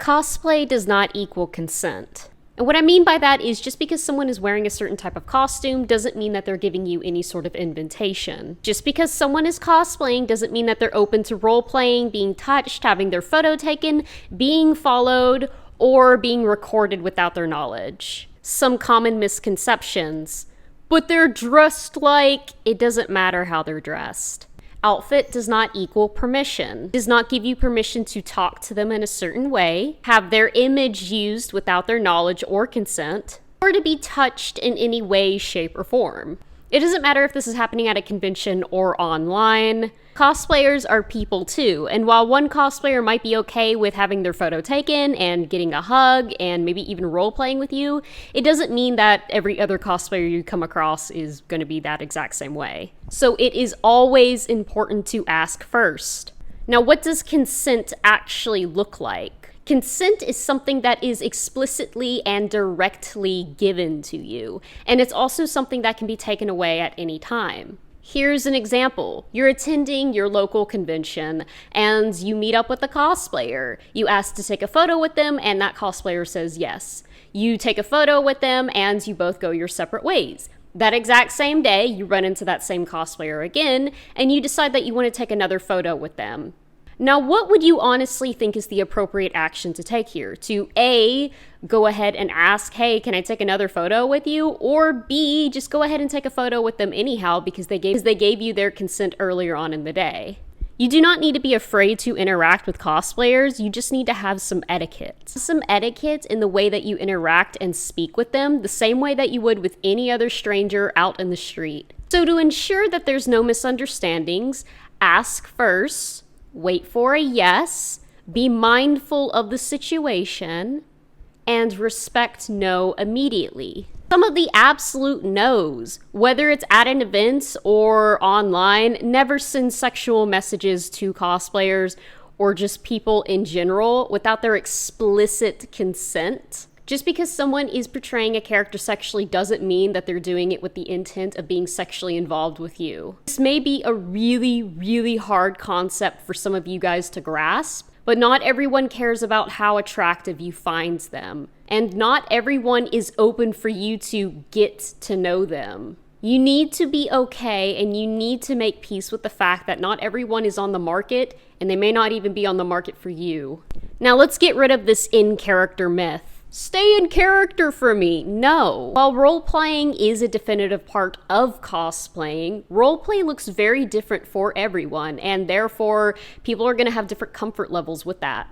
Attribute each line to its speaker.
Speaker 1: Cosplay does not equal consent. And what I mean by that is just because someone is wearing a certain type of costume doesn't mean that they're giving you any sort of invitation. Just because someone is cosplaying doesn't mean that they're open to role-playing, being touched, having their photo taken, being followed, or being recorded without their knowledge. Some common misconceptions. But they're dressed like... It doesn't matter how they're dressed. Outfit does not equal permission. It does not give you permission to talk to them in a certain way, have their image used without their knowledge or consent, or to be touched in any way, shape, or form. It doesn't matter if this is happening at a convention or online. Cosplayers are people too, and while one cosplayer might be okay with having their photo taken and getting a hug and maybe even role-playing with you, it doesn't mean that every other cosplayer you come across is going to be that exact same way. So it is always important to ask first. Now, what does consent actually look like? Consent is something that is explicitly and directly given to you, and it's also something that can be taken away at any time. Here's an example. You're attending your local convention and you meet up with a cosplayer. You ask to take a photo with them and that cosplayer says yes. You take a photo with them and you both go your separate ways. That exact same day, you run into that same cosplayer again and you decide that you want to take another photo with them. Now, what would you honestly think is the appropriate action to take here? To A, go ahead and ask, hey, can I take another photo with you? Or B, just go ahead and take a photo with them anyhow because they gave you their consent earlier on in the day. You do not need to be afraid to interact with cosplayers, you just need to have some etiquette. Some etiquette in the way that you interact and speak with them, the same way that you would with any other stranger out in the street. So to ensure that there's no misunderstandings, ask first. Wait for a yes, be mindful of the situation, and respect no immediately. Some of the absolute no's, whether it's at an event or online, never send sexual messages to cosplayers or just people in general without their explicit consent. Just because someone is portraying a character sexually doesn't mean that they're doing it with the intent of being sexually involved with you. This may be a really, really hard concept for some of you guys to grasp, but not everyone cares about how attractive you find them. And not everyone is open for you to get to know them. You need to be okay and you need to make peace with the fact that not everyone is on the market and they may not even be on the market for you. Now let's get rid of this in-character myth. Stay in character for me. No. While role-playing is a definitive part of cosplaying, roleplay looks very different for everyone, and therefore people are going to have different comfort levels with that.